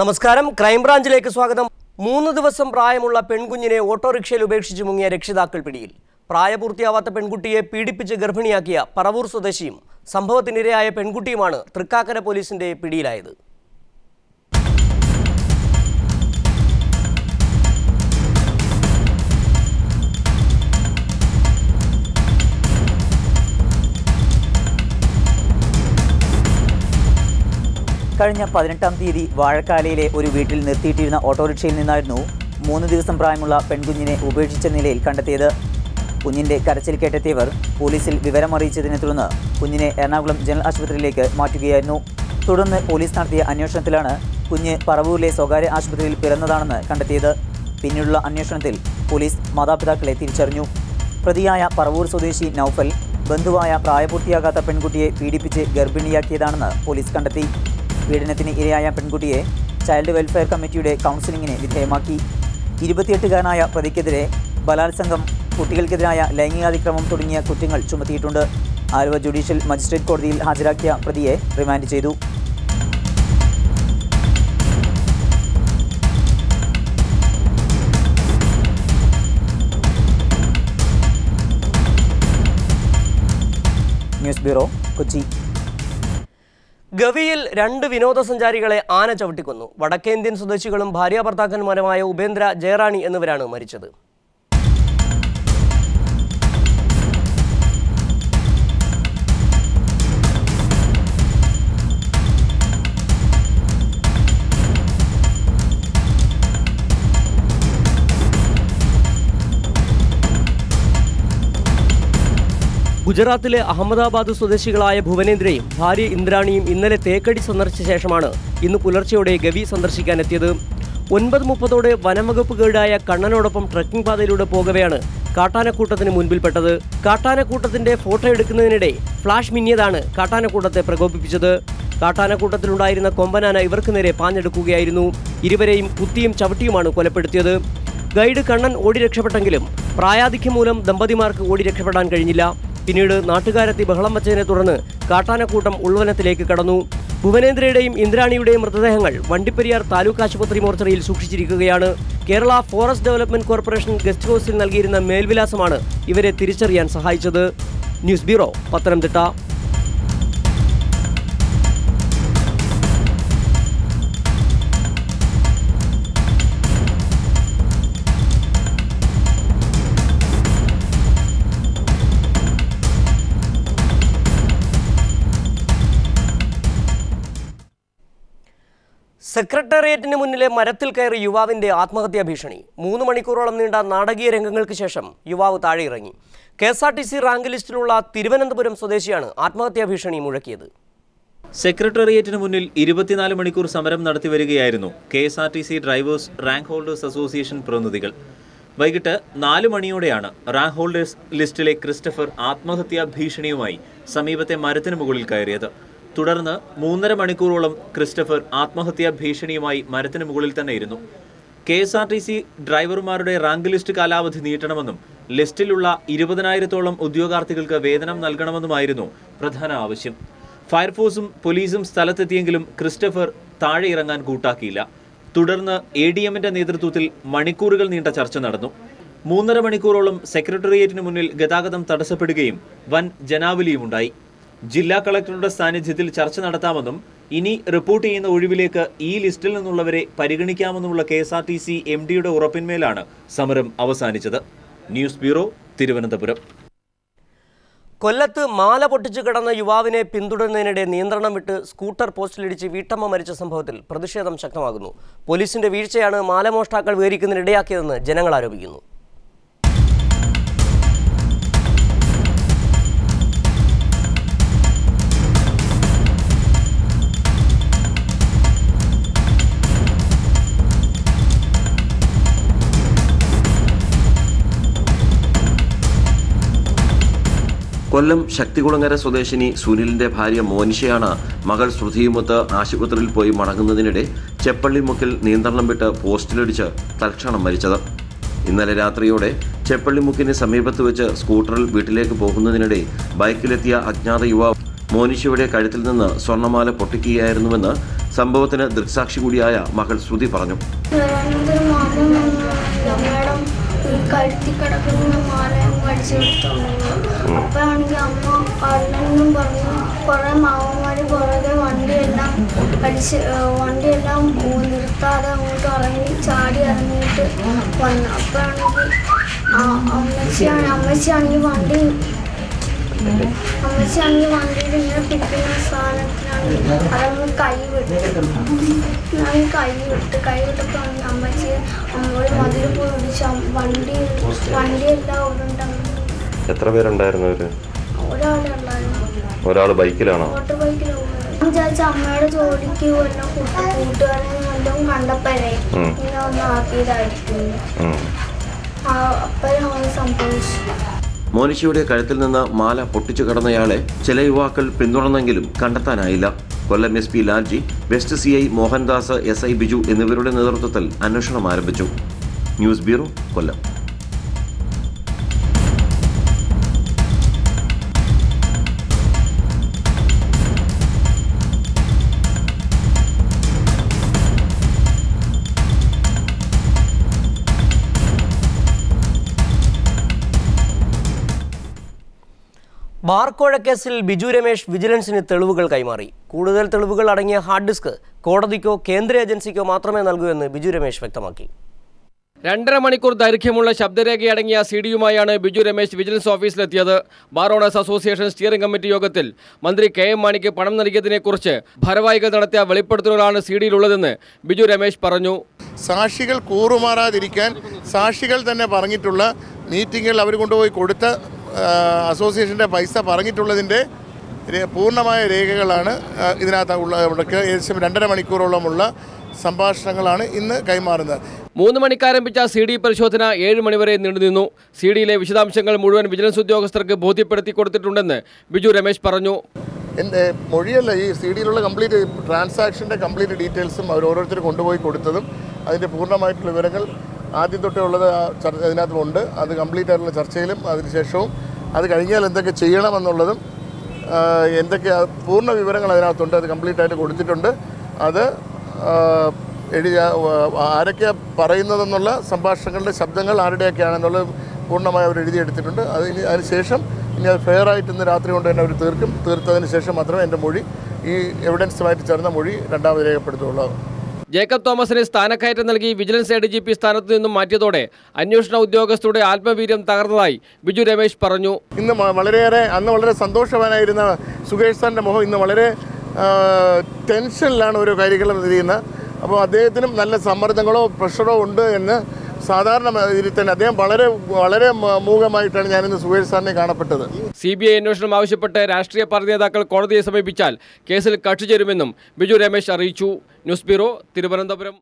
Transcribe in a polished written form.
നമസ്കാരം, ക്രൈംബ്രാഞ്ചിലേക്ക് സ്വാഗതം. 3 ദിവസം പ്രായമുള്ള പെൺകുഞ്ഞിനെ ഓട്ടോറിക്ഷയിൽ ഉപേക്ഷിച്ച് മുങ്ങിയ രക്ഷിതാക്കൾ പിടിയിൽ. പ്രായപൂർത്തിയാവാത്ത പെൺകുട്ടിയെ പീഡിപ്പിച്ച് ഗർഭിണിയാക്കിയ പറവൂർ സ്വദേശിയും സംഭവത്തിനിരയായ പെൺകുട്ടിയുമാണ് തൃക്കാക്കര പോലീസിന്റെ പിടിയിലായത്. കഴിഞ്ഞ 18-ാം തീയതി വാഴക്കാലയിലെ ഒരു വീട്ടിൽ നിർത്തിയിട്ടിരുന്ന ഓട്ടോറിക്ഷയിൽ നിന്നായിരുന്നു 3 ദിവസം പ്രായമുള്ള പെൺകുഞ്ഞിനെ ഉപേക്ഷിച്ച നിലയിൽ കണ്ടെത്തിയത്. കുഞ്ഞിൻ്റെ കരച്ചിൽ കേട്ടെത്തിയവർ പോലീസിൽ വിവരമറിയിച്ചതിനെ തുടർന്ന് കുഞ്ഞിനെ എറണാകുളം ജനറൽ ആശുപത്രിയിലേക്ക് മാറ്റുകയായിരുന്നു. തുടർന്ന് പോലീസ് നടത്തിയ അന്വേഷണത്തിലാണ് കുഞ്ഞ് പറവൂരിലെ സ്വകാര്യ ആശുപത്രിയിൽ പിറന്നതാണെന്ന് കണ്ടെത്തിയത്. പിന്നീടുള്ള അന്വേഷണത്തിൽ പോലീസ് മാതാപിതാക്കളെ തിരിച്ചറിഞ്ഞു. പ്രതിയായ പറവൂർ സ്വദേശി നൌഫൽ ബന്ധുവായ പ്രായപൂർത്തിയാകാത്ത പെൺകുട്ടിയെ പീഡിപ്പിച്ച് ഗർഭിണിയാക്കിയതാണെന്ന് പോലീസ് കണ്ടെത്തി. പീഡനത്തിന് ഇരയായ പെൺകുട്ടിയെ ചൈൽഡ് വെൽഫെയർ കമ്മിറ്റിയുടെ കൗൺസിലിങ്ങിന് വിധേയമാക്കി. 28-കാരനായ പ്രതിക്കെതിരെ ബലാത്സംഗം, കുട്ടികൾക്കെതിരായ ലൈംഗികാതിക്രമം തുടങ്ങിയ കുറ്റങ്ങൾ ചുമത്തിയിട്ടുണ്ട്. ആലുവ ജുഡീഷ്യൽ മജിസ്ട്രേറ്റ് കോടതിയിൽ ഹാജരാക്കിയ പ്രതിയെ റിമാൻഡ് ചെയ്തു. News bureau, Kochi. ഗവിയിൽ 2 വിനോദസഞ്ചാരികളെ ആന ചവിട്ടിക്കൊന്നു. വടക്കേന്ത്യൻ സ്വദേശികളും ഭാര്യാഭർത്താക്കന്മാരുമായ ഉപേന്ദ്ര, ജയറാണി എന്നിവരാണ് മരിച്ചത്. ഗുജറാത്തിലെ അഹമ്മദാബാദ് സ്വദേശികളായ ഭുവനേന്ദ്രയും ഭാര്യ ഇന്ദ്രാണിയും ഇന്നലെ തേക്കടി സന്ദർശിച്ച ശേഷമാണ് ഇന്ന് പുലർച്ചെയോടെ ഗവി സന്ദർശിക്കാനെത്തിയത്. 9:30 വനംവകുപ്പ് ഗൈഡായ കണ്ണനോടൊപ്പം ട്രക്കിംഗ് പാതയിലൂടെ പോകവെയാണ് കാട്ടാനക്കൂട്ടത്തിന് മുൻപിൽപ്പെട്ടത്. കാട്ടാനക്കൂട്ടത്തിന്റെ ഫോട്ടോ എടുക്കുന്നതിനിടെ ഫ്ലാഷ് മിന്നിയതാണ് കാട്ടാനക്കൂട്ടത്തെ പ്രകോപിപ്പിച്ചത്. കാട്ടാനക്കൂട്ടത്തിലുണ്ടായിരുന്ന കൊമ്പനാന ഇവർക്ക് നേരെ പാഞ്ഞെടുക്കുകയായിരുന്നു. ഇരുവരെയും കുത്തിയും ചവിട്ടിയുമാണ് കൊലപ്പെടുത്തിയത്. ഗൈഡ് കണ്ണൻ ഓടി രക്ഷപ്പെട്ടെങ്കിലും പ്രായാധിക്യം മൂലം ദമ്പതിമാർക്ക് ഓടി രക്ഷപ്പെടാൻ കഴിഞ്ഞില്ല. പിന്നീട് നാട്ടുകാരെത്തി ബഹളം വച്ചതിനെ തുടർന്ന് കാട്ടാനക്കൂട്ടം ഉൾവനത്തിലേക്ക് കടന്നു. ഭുവനേന്ദ്രയുടെയും ഇന്ദ്രാണിയുടെയും മൃതദേഹങ്ങൾ വണ്ടിപ്പെരിയാർ താലൂക്ക് ആശുപത്രി മോർച്ചറിയിൽ സൂക്ഷിച്ചിരിക്കുകയാണ്. Kerala forest development corporation guest ഹൗസിൽ നൽകിയിരുന്ന മേൽവിലാസമാണ് ഇവരെ തിരിച്ചറിയാൻ സഹായിച്ചത്. News bureau, Pathanamthitta. സെക്രട്ടേറിയറ്റിന് മുന്നിലെ മരത്തിൽ കയറി യുവാവിന്റെ ആത്മഹത്യാ ഭീഷണി. 3 മണിക്കൂറോളം നീണ്ട നാടകീയ രംഗങ്ങൾക്ക് ശേഷം യുവാവ് താഴെയിറങ്ങി. KSRTC റാങ്ക് ലിസ്റ്റിലുള്ള തിരുവനന്തപുരം സ്വദേശിയാണ് ആത്മഹത്യാ ഭീഷണി മുഴക്കിയത്. സെക്രട്ടേറിയറ്റിന് മുന്നിൽ 24 മണിക്കൂർ സമരം നടത്തിവരികയായിരുന്നു KSRTC drivers rank holders association പ്രതിനിധികൾ. വൈകിട്ട് 4 മണിയോടെയാണ് റാങ്ക് ഹോൾഡേഴ്സ് ലിസ്റ്റിലെ ക്രിസ്റ്റഫർ ആത്മഹത്യാ ഭീഷണിയുമായി സമീപത്തെ മരത്തിന് മുകളിൽ കയറിയത്. തുടർന്ന് 3.5 മണിക്കൂറോളം ക്രിസ്റ്റഫർ ആത്മഹത്യാ ഭീഷണിയുമായി മരത്തിന് മുകളിൽ തന്നെ ഇരുന്നു. KSRTC ഡ്രൈവർമാരുടെ റാങ്ക് ലിസ്റ്റ് കാലാവധി നീട്ടണമെന്നും ലിസ്റ്റിലുള്ള 20,000-ഓളം ഉദ്യോഗാർത്ഥികൾക്ക് വേതനം നൽകണമെന്നുമായിരുന്നു പ്രധാന ആവശ്യം. ഫയർഫോഴ്സും പോലീസും സ്ഥലത്തെത്തിയെങ്കിലും ക്രിസ്റ്റഫർ താഴെ ഇറങ്ങാൻ കൂട്ടാക്കിയില്ല. തുടർന്ന് ADMന്റെ നേതൃത്വത്തിൽ മണിക്കൂറുകൾ നീണ്ട ചർച്ച നടന്നു. 3.5 മണിക്കൂറോളം സെക്രട്ടേറിയറ്റിന് മുന്നിൽ ഗതാഗതം തടസ്സപ്പെടുകയും വൻ ജനാവലിയുമുണ്ടായി. ജില്ലാ കളക്ടറുടെ സാന്നിധ്യത്തിൽ ചർച്ച നടത്താമെന്നും ഇനി റിപ്പോർട്ട് ചെയ്യുന്ന ഒഴിവിലേക്ക് ഈ ലിസ്റ്റിൽ നിന്നുള്ളവരെ പരിഗണിക്കാമെന്നുമുള്ള KSRTC MDയുടെ ഉറപ്പിന്മേലാണ് സമരം അവസാനിച്ചത്. News bureau, Thiruvananthapuram. കൊല്ലത്ത് മാല പൊട്ടിച്ചു കിടന്ന യുവാവിനെ പിന്തുടരുന്നതിനിടെ നിയന്ത്രണം വിട്ട് സ്കൂട്ടർ പോസ്റ്റിലിടിച്ച് വീട്ടമ്മ മരിച്ച സംഭവത്തിൽ പ്രതിഷേധം ശക്തമാകുന്നു. പോലീസിന്റെ വീഴ്ചയാണ് മാലമോഷ്ടാക്കൾ വിവരിക്കുന്നതിനിടയാക്കിയതെന്ന് ജനങ്ങൾ ആരോപിക്കുന്നു. കൊല്ലം ശക്തികുളങ്ങര സ്വദേശിനി സുനിലിന്റെ ഭാര്യ മോനിഷയാണ് മകൾ ശ്രുതിയുമൊത്ത് ആശുപത്രിയിൽ പോയി മടങ്ങുന്നതിനിടെ ചെപ്പള്ളിമുക്കിൽ നിയന്ത്രണം വിട്ട് പോസ്റ്റിലിടിച്ച് തൽക്ഷണം മരിച്ചത്. ഇന്നലെ രാത്രിയോടെ ചെപ്പള്ളിമുക്കിന് സമീപത്ത് വെച്ച് സ്കൂട്ടറിൽ വീട്ടിലേക്ക് പോകുന്നതിനിടെ ബൈക്കിലെത്തിയ അജ്ഞാത യുവാവ് മോനിഷയുടെ കഴുത്തിൽ നിന്ന് സ്വർണ്ണമാല പൊട്ടിക്കുകയായിരുന്നുവെന്ന് സംഭവത്തിന് ദൃക്സാക്ഷി കൂടിയായ മകൾ ശ്രുതി പറഞ്ഞു. കഴുത്തി കിടക്കുന്ന മാല അടിച്ചെടുത്തുണ്ടായിരുന്നു. അപ്പോഴാണെങ്കിൽ അമ്മ അല്ലെന്നും പറഞ്ഞു കുറേ മാവന്മാർ പുറകെ വണ്ടിയെല്ലാം നിർത്താതെ അങ്ങോട്ട് ചാടി ഇറങ്ങിയിട്ട് വന്നു. അപ്പോഴാണെങ്കിൽ അമ്മച്ചിയാണെങ്കിൽ വണ്ടിയിൽ ഇങ്ങനെ പിടിക്കുന്ന സാധനത്തിനാണെങ്കിൽ അതങ്ങ് കൈ വിട്ടപ്പോൾ അമ്മച്ചി അമ്മയോട് മതിൽ പോയി ഒടിച്ചു. വണ്ടിയെല്ലാം ഉരുണ്ടായിരുന്നു. എത്ര പേരുണ്ടായിരുന്നു? ഒരാളെ ഉള്ളായിരുന്നു. ഒരാൾ ബൈക്കിലാണോ? മോട്ടോർ ബൈക്കിൽ വിചാരിച്ച അമ്മയുടെ ജോലിക്ക് വല്ല കൂട്ടുകാരനെ വല്ലതും കണ്ടപ്പോഴേ ഇങ്ങനെ ഒന്ന് ആക്കിയതായിരിക്കും. അപ്പോഴാണ് സംഭവിച്ചു. മോനിഷയുടെ കഴുത്തിൽ നിന്ന് മാല പൊട്ടിച്ചു കടന്നയാളെ ചില യുവാക്കൾ പിന്തുടർന്നെങ്കിലും കണ്ടെത്താനായില്ല. കൊല്ലം SP Lalji, west CI Mohandas, SI Biju എന്നിവരുടെ നേതൃത്വത്തിൽ അന്വേഷണം ആരംഭിച്ചു. ന്യൂസ് ബ്യൂറോ, കൊല്ലം. ബാർക്കോഴ കേസിൽ ബിജു രമേശ് വിജിലൻസിന് തെളിവുകൾ കൈമാറി. കൂടുതൽ തെളിവുകൾ അടങ്ങിയ ഹാർഡ് ഡിസ്ക് കോടതിക്കോ കേന്ദ്ര ഏജൻസിക്കോ മാത്രമേ നൽകൂ എന്ന് ബിജു രമേശ് വ്യക്തമാക്കി. 2.5 മണിക്കൂർ ദൈർഘ്യമുള്ള ശബ്ദരേഖയടങ്ങിയ CD-യുമായാണ് ബിജു രമേശ് വിജിലൻസ് ഓഫീസിലെത്തിയത്. Bar owners association steering committee യോഗത്തിൽ മന്ത്രി KM മാണിക്ക് പണം നൽകിയതിനെക്കുറിച്ച് ഭാരവാഹികൾ നടത്തിയ വെളിപ്പെടുത്തലുകളാണ് CD-യിലുള്ളതെന്ന് ബിജു രമേശ് പറഞ്ഞു. സാക്ഷികൾ കൂറുമാറാതിരിക്കാൻ സാക്ഷികൾ തന്നെ പറഞ്ഞിട്ടുള്ള മീറ്റിങ്ങുകൾ അവർ കൊണ്ടുപോയി കൊടുത്ത അസോസിയേഷൻ്റെ പൈസ പറഞ്ഞിട്ടുള്ളതിൻ്റെ പൂർണ്ണമായ രേഖകളാണ് ഇതിനകത്ത് ഉള്ളവർക്ക്. ഏകദേശം 2.5 മണിക്കൂറോളമുള്ള സംഭാഷണങ്ങളാണ് ഇന്ന് കൈമാറുന്നത്. 3 മണിക്ക് ആരംഭിച്ച CD പരിശോധന 7 മണിവരെ നീണ്ടുനിന്നു. CD-യിലെ വിശദാംശങ്ങൾ മുഴുവൻ വിജിലൻസ് ഉദ്യോഗസ്ഥർക്ക് ബോധ്യപ്പെടുത്തി കൊടുത്തിട്ടുണ്ടെന്ന് ബിജു രമേശ് പറഞ്ഞു. എൻ്റെ മൊഴിയല്ല, ഈ CD-യിലുള്ള കംപ്ലീറ്റ് ട്രാൻസാക്ഷൻ്റെ കംപ്ലീറ്റ് ഡീറ്റെയിൽസും അവർ ഓരോരുത്തർ കൊണ്ടുപോയി കൊടുത്തതും അതിൻ്റെ പൂർണ്ണമായിട്ടുള്ള വിവരങ്ങൾ ആദ്യം തൊട്ടേ ഉള്ളത് അതിനകത്തുണ്ട്. അത് കംപ്ലീറ്റ് ആയിട്ടുള്ള ചർച്ചയിലും അതിനുശേഷവും അത് കഴിഞ്ഞാൽ എന്തൊക്കെ ചെയ്യണമെന്നുള്ളതും എന്തൊക്കെ പൂർണ്ണ വിവരങ്ങൾ അതിനകത്തുണ്ട്. അത് കംപ്ലീറ്റ് ആയിട്ട് കൊടുത്തിട്ടുണ്ട്. അത് ആരൊക്കെയാണ് പറയുന്നതെന്നുള്ള സംഭാഷണങ്ങളുടെ ശബ്ദങ്ങൾ ആരുടെയൊക്കെയാണെന്നുള്ളത് പൂർണ്ണമായി അവർ എഴുതിയെടുത്തിട്ടുണ്ട്. അതിനുശേഷം ഇനി അത് ഫെയറായിട്ട് ഇന്ന് രാത്രി കൊണ്ട് തന്നെ അവർ തീർത്തതിന് ശേഷം മാത്രമേ എൻ്റെ മൊഴി ഈ എവിഡൻസുമായിട്ട് ചേർന്ന മൊഴി രണ്ടാമത് രേഖപ്പെടുത്തുള്ളൂ. ജേക്കബ് തോമസിന് സ്ഥാനക്കയറ്റം നൽകി വിജിലൻസ് ADGP സ്ഥാനത്ത് നിന്നും മാറ്റിയതോടെ അന്വേഷണ ഉദ്യോഗസ്ഥരുടെ ആത്മവീര്യം തകർന്നതായി ബിജു രമേശ് പറഞ്ഞു. ഇന്ന് അന്ന് വളരെ സന്തോഷവാനായിരുന്ന സുകേഷ് സാറിൻ്റെ മുഖം ഇന്ന് വളരെ ടെൻഷനിലാണ് ഓരോ കാര്യങ്ങളും ചെയ്യുന്നത്. അപ്പോൾ അദ്ദേഹത്തിനും നല്ല സമ്മർദ്ദങ്ങളോ പ്രഷറോ ഉണ്ട് എന്ന് സാധാരണ ഇതിൽ തന്നെ അദ്ദേഹം വളരെ മൂകമായിട്ടാണ് ഞാനിന്ന് സുകേഷ് സാറിനെ കാണപ്പെട്ടത്. CBI അന്വേഷണം ആവശ്യപ്പെട്ട് രാഷ്ട്രീയ പാർട്ടി നേതാക്കൾ കോടതിയെ സമീപിച്ചാൽ കേസിൽ കക്ഷി ചേരുമെന്നും ബിജു രമേശ് അറിയിച്ചു. News bureau, Thiruvananthapuram.